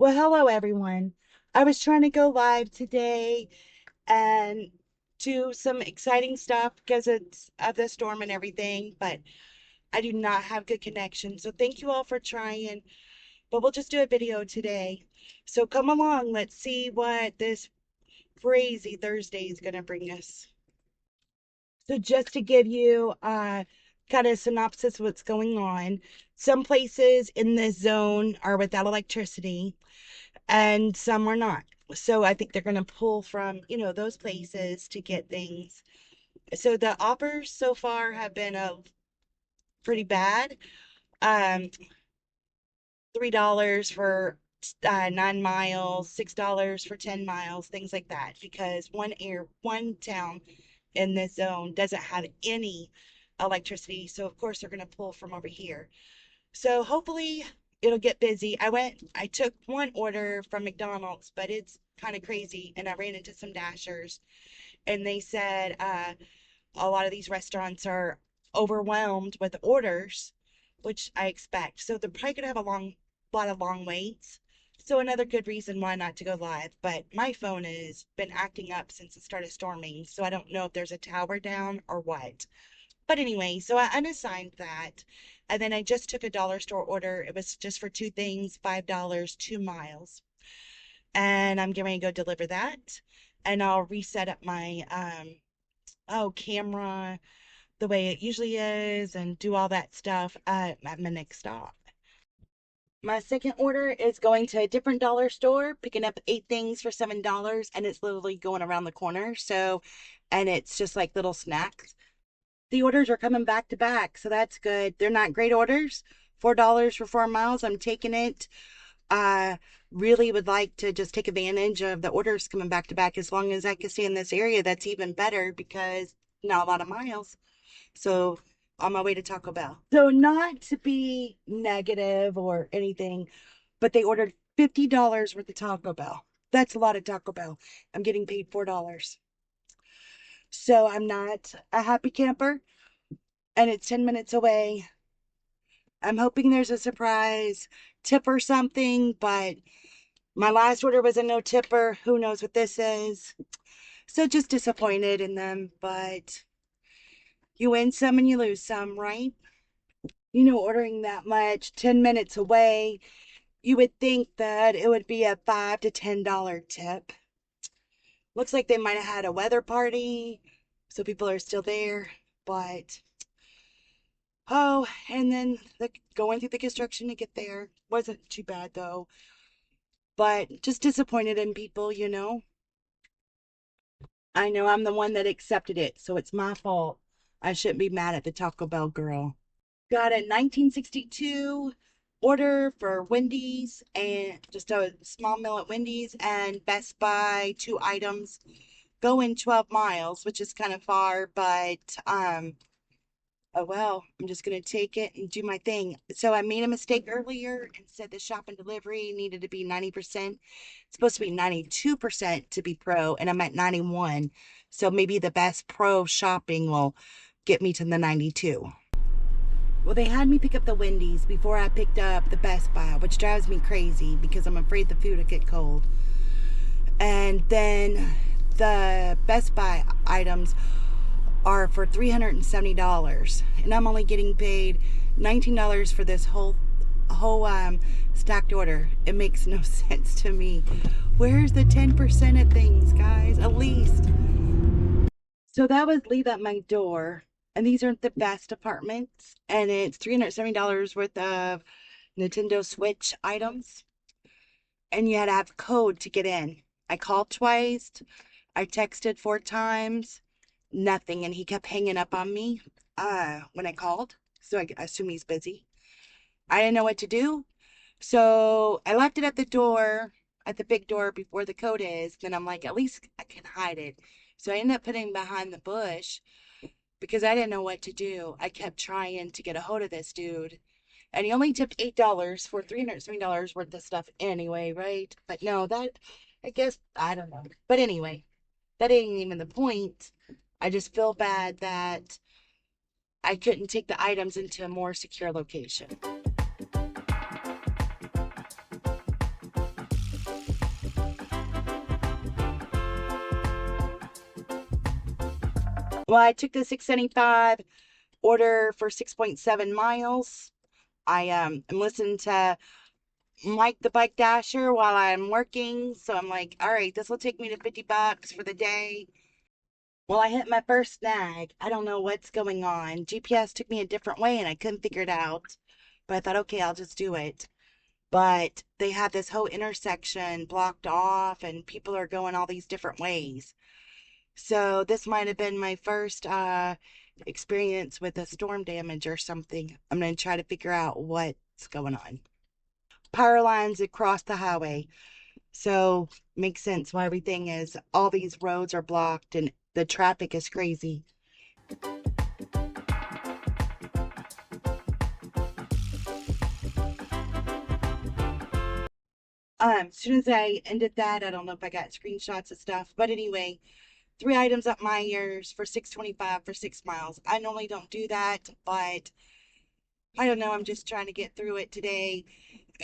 Well, hello everyone. I was trying to go live today and do some exciting stuff because it's of the storm and everything, but I do not have good connection. So thank you all for trying, but we'll just do a video today. So come along, let's see what this crazy Thursday is going to bring us. So just to give you kind of a synopsis of what's going on, some places in this zone are without electricity and some are not. So I think they're going to pull from, those places to get things. So the offers so far have been pretty bad. Um, $3 for 9 miles, $6 for 10 miles, things like that, because one town in this zone doesn't have any electricity. So of course they're going to pull from over here. So hopefully it'll get busy. I took one order from McDonald's, but it's kind of crazy. And I ran into some Dashers and they said a lot of these restaurants are overwhelmed with orders, which I expect. So they're probably going to have lot of long waits. So another good reason why not to go live. But my phone has been acting up since it started storming. So I don't know if there's a tower down or what. But anyway, so I unassigned that. And then I just took a dollar store order. It was just for two things, $5, 2 miles. And I'm getting ready to go deliver that. And I'll reset up my camera the way it usually is and do all that stuff at my next stop. My second order is going to a different dollar store, picking up 8 things for $7, and it's literally going around the corner. So, and it's just like little snacks. The orders are coming back to back, so that's good. They're not great orders. $4 for 4 miles. I'm taking it. I really would like to just take advantage of the orders coming back to back. As long as I can stay in this area, that's even better because not a lot of miles. So on my way to Taco Bell. So not to be negative or anything, but they ordered $50 worth of Taco Bell. That's a lot of Taco Bell. I'm getting paid $4. So I'm not a happy camper and it's 10 minutes away. I'm hoping there's a surprise tip or something, but my last order was a no tipper. Who knows what this is? So just disappointed in them, but you win some and you lose some, right? Ordering that much, 10 minutes away, you would think that it would be a $5 to $10 tip. Looks like they might have had a weather party, so people are still there, but and then going through the construction to get there wasn't too bad though. But just disappointed in people. I know I'm the one that accepted it, so it's my fault. I shouldn't be mad at the Taco Bell girl. Got a 1962 order for Wendy's and just a small meal at Wendy's and Best Buy, 2 items, going 12 miles, which is kind of far, but oh well, I'm just gonna take it and do my thing. So I made a mistake earlier and said the shop and delivery needed to be 90%. It's supposed to be 92% to be pro, and I'm at 91. So maybe the best pro shopping will get me to the 92. Well, they had me pick up the Wendy's before I picked up the Best Buy, which drives me crazy because I'm afraid the food will get cold. And then the Best Buy items are for $370, and I'm only getting paid $19 for this whole stacked order. It makes no sense to me. Where's the 10% of things, guys? At least. So that was leave at my door. And these aren't the best apartments. And it's $370 worth of Nintendo Switch items. And you had to have a code to get in. I called twice. I texted 4 times. Nothing. And he kept hanging up on me when I called. So I assume he's busy. I didn't know what to do. So I left it at the door, at the big door before the code is. Then I'm like, at least I can hide it. So I ended up putting it behind the bush because I didn't know what to do. I kept trying to get a hold of this dude. And he only tipped $8 for $370 worth of stuff anyway, right? But no, I guess, I don't know. But anyway, that ain't even the point. I just feel bad that I couldn't take the items into a more secure location. Well, I took the 675 order for 6.7 miles. I am listening to Mike the Bike Dasher while I'm working. So I'm like, all right, this will take me to $50 for the day. Well, I hit my first snag. I don't know what's going on. GPS took me a different way and I couldn't figure it out. But I thought, okay, I'll just do it. But they have this whole intersection blocked off and people are going all these different ways. So this might have been my first experience with a storm damage or something. I'm going to try to figure out what's going on. Power lines across the highway. So makes sense why everything is, all these roads are blocked and the traffic is crazy. As soon as I ended that, I don't know if I got screenshots of stuff, but anyway, 3 items up my ears for 625 for 6 miles. I normally don't do that, but I don't know. I'm just trying to get through it today.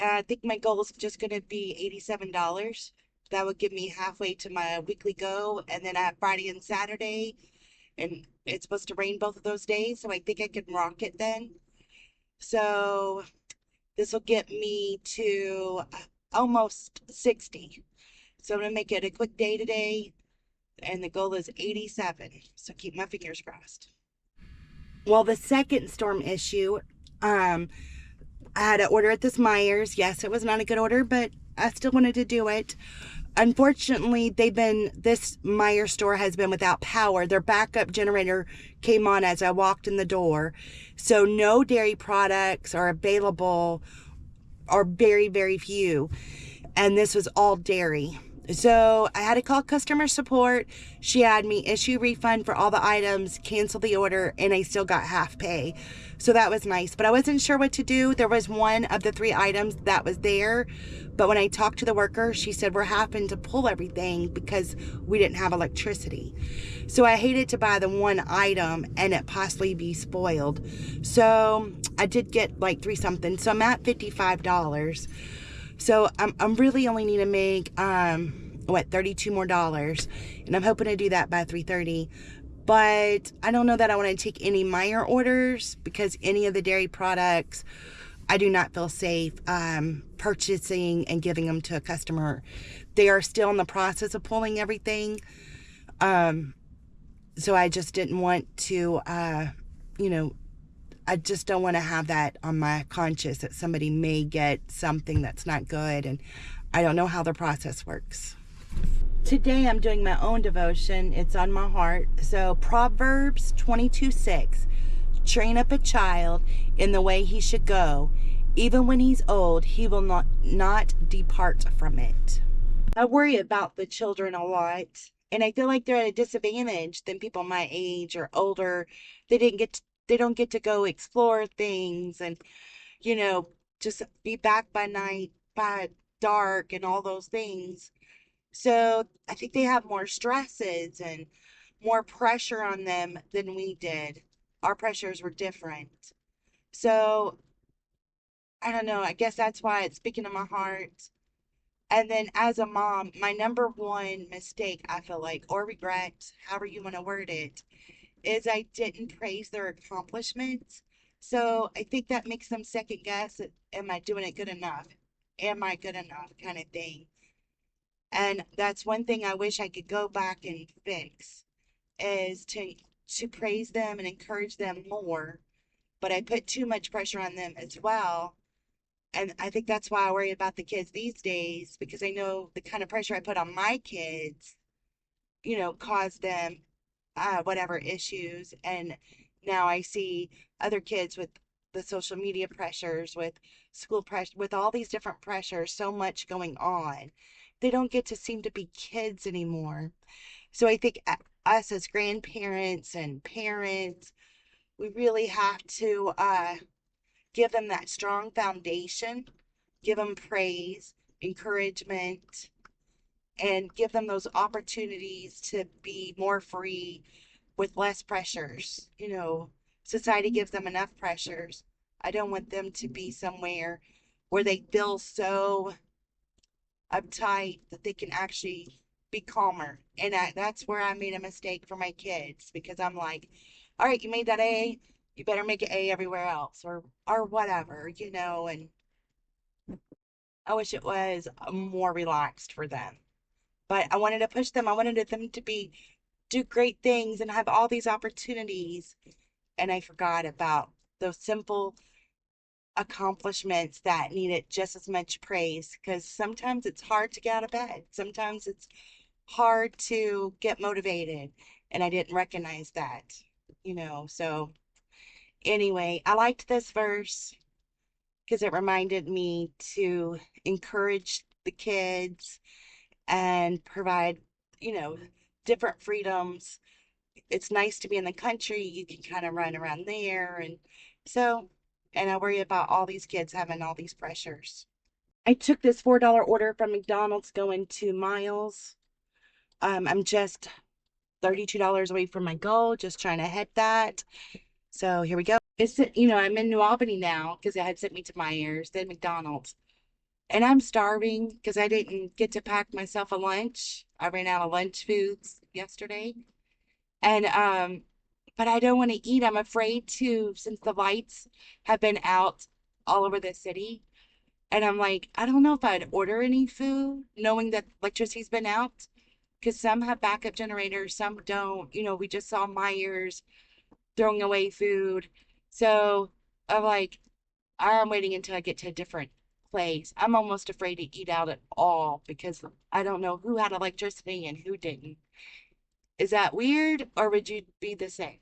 I think my goal is just going to be $87. That would give me halfway to my weekly go. And then I have Friday and Saturday, and it's supposed to rain both of those days. So I think I can rock it then. So this will get me to almost 60. So I'm going to make it a quick day today. And the goal is 87. So keep my fingers crossed. Well, the second storm issue, I had to order at this Myers. Yes, it was not a good order, but I still wanted to do it. Unfortunately, this Myers store has been without power. Their backup generator came on as I walked in the door. So no dairy products are available, or very, very few. And this was all dairy. So I had to call customer support. She had me issue refund for all the items, cancel the order, and I still got half pay. So that was nice, but I wasn't sure what to do. There was one of the 3 items that was there, but when I talked to the worker, she said we're having to pull everything because we didn't have electricity. So I hated to buy the one item and it possibly be spoiled. So I did get like 3 something. So I'm at $55. So I'm really only need to make, 32 more dollars. And I'm hoping to do that by 3:30. But I don't know that I want to take any Meijer orders because any of the dairy products, I do not feel safe purchasing and giving them to a customer. They are still in the process of pulling everything. So I just didn't want to, I just don't want to have that on my conscience that somebody may get something that's not good, and I don't know how the process works. Today I'm doing my own devotion. It's on my heart. So Proverbs 22:6. Train up a child in the way he should go. Even when he's old, he will not depart from it. I worry about the children a lot, and I feel like they're at a disadvantage than people my age or older. They don't get to go explore things and, you know, just be back by night, by dark and all those things. So I think they have more stresses and more pressure on them than we did. Our pressures were different. So I don't know. I guess that's why it's speaking to my heart. And then as a mom, my number one mistake, I feel like, or regret, however you want to word it, is I didn't praise their accomplishments. So I think that makes them second guess, am I doing it good enough? Am I good enough kind of thing. And that's one thing I wish I could go back and fix is to praise them and encourage them more. But I put too much pressure on them as well. And I think that's why I worry about the kids these days because I know the kind of pressure I put on my kids, caused them whatever issues. And now I see other kids with the social media pressures, with school pressure, with all these different pressures, so much going on. They don't get to seem to be kids anymore. So I think us as grandparents and parents, we really have to give them that strong foundation, give them praise, encouragement, and give them those opportunities to be more free with less pressures. Society gives them enough pressures. I don't want them to be somewhere where they feel so uptight that they can actually be calmer. And that's where I made a mistake for my kids because I'm like, all right, you made that A, you better make it A everywhere else or whatever, you know, and I wish it was more relaxed for them. But I wanted to push them. I wanted them to do great things and have all these opportunities. And I forgot about those simple accomplishments that needed just as much praise because sometimes it's hard to get out of bed. Sometimes it's hard to get motivated. And I didn't recognize that, you know. So, anyway, I liked this verse because it reminded me to encourage the kids and provide, you know, different freedoms. It's nice to be in the country. You can kind of run around there. And so, and I worry about all these kids having all these pressures. I took this $4 order from McDonald's going to Miles. I'm just $32 away from my goal, just trying to hit that. So here we go. I'm in New Albany now because it had sent me to Myers, then McDonald's. And I'm starving because I didn't get to pack myself a lunch. I ran out of lunch foods yesterday. And but I don't want to eat. I'm afraid to since the lights have been out all over the city. And I'm like, I don't know if I'd order any food knowing that electricity's been out because some have backup generators, some don't. You know, we just saw Myers throwing away food. So I'm like, I'm waiting until I get to a different place. I'm almost afraid to eat out at all because I don't know who had electricity and who didn't. Is that weird or would you be the same?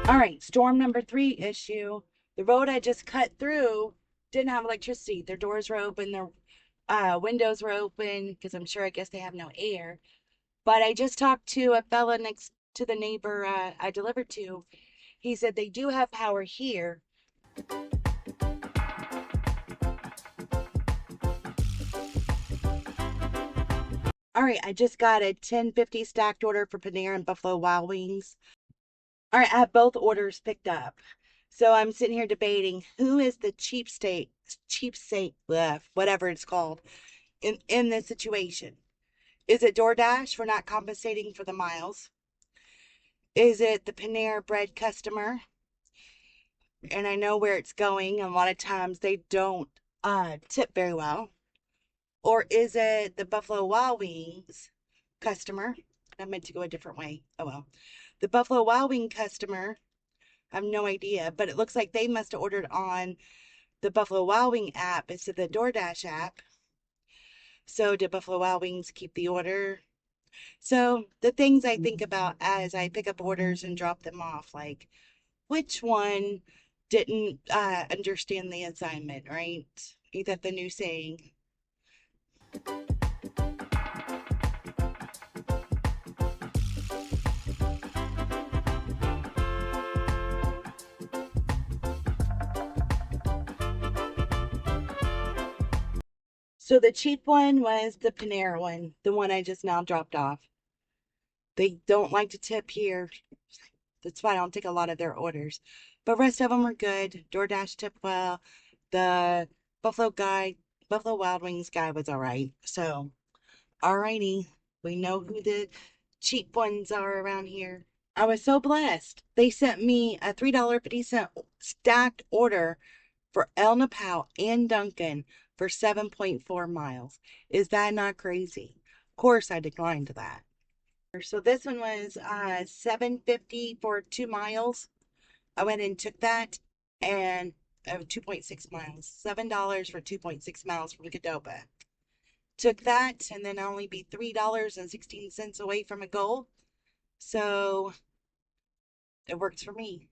All right, storm number 3 issue. The road I just cut through didn't have electricity. Their doors were open, their windows were open because I'm sure I guess they have no air. But I just talked to a fella next to the neighbor I delivered to. He said they do have power here. All right, I just got a 1050 stacked order for Panera and Buffalo Wild Wings. All right, I have both orders picked up. So I'm sitting here debating who is the cheapsake, whatever it's called, in this situation. Is it Doordash for not compensating for the miles? Is it the Panera Bread customer? And I know where it's going. A lot of times they don't tip very well. Or is it the Buffalo Wild Wings customer? I meant to go a different way. Oh well. The Buffalo Wild Wing customer, I have no idea, but it looks like they must have ordered on the Buffalo Wild Wing app instead of the DoorDash app. So did Buffalo Wild Wings keep the order? So the things I think about as I pick up orders and drop them off, like which one didn't understand the assignment, right? Is that the new saying? So the cheap one was the Panera one, the one I just now dropped off. They don't like to tip here. That's why I don't take a lot of their orders. But rest of them were good. DoorDash tipped well. The Buffalo Wild Wings guy was all right. So, alrighty. We know who the cheap ones are around here. I was so blessed. They sent me a $3.50 stacked order for El Napao and Duncan for 7.4 miles. Is that not crazy? Of course, I declined that. So this one was 7.50 for 2 miles. I went and took that and 2.6 miles. $7 for 2.6 miles from Cadoba. Took that and then only be $3.16 away from a goal. So it works for me.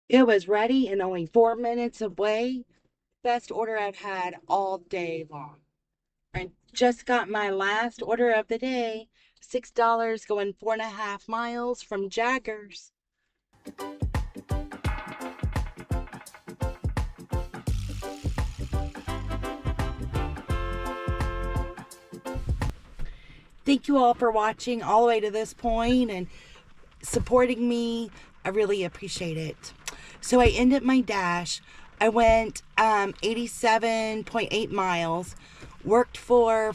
It was ready and only 4 minutes away. Best order I've had all day long. I just got my last order of the day. $6 going 4.5 miles from Jaggers. Thank you all for watching all the way to this point and supporting me. I really appreciate it. So I ended my dash. I went 87.8 miles, worked for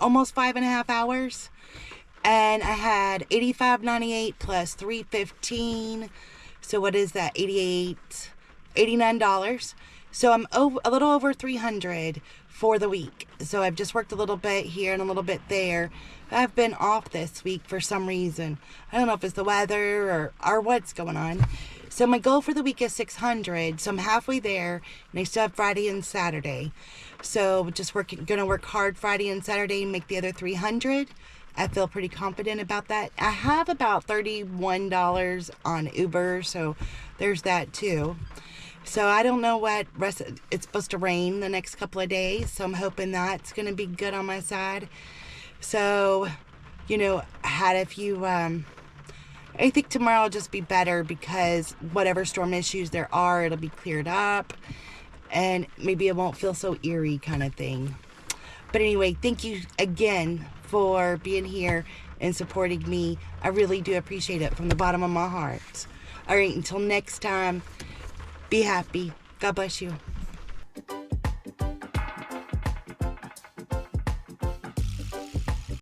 almost 5.5 hours, and I had 85.98 plus 315. So what is that? $89. So I'm a little over 300 for the week. So I've just worked a little bit here and a little bit there. I've been off this week for some reason. I don't know if it's the weather or what's going on. So my goal for the week is 600. So I'm halfway there, and I still have Friday and Saturday. So just gonna work hard Friday and Saturday and make the other 300. I feel pretty confident about that. I have about $31 on Uber, so there's that too. So I don't know it's supposed to rain the next couple of days, so I'm hoping that's going to be good on my side. So, I had a few, I think tomorrow will just be better because whatever storm issues there are, it'll be cleared up, and maybe it won't feel so eerie kind of thing. But anyway, thank you again for being here and supporting me. I really do appreciate it from the bottom of my heart. All right, until next time, be happy. God bless you.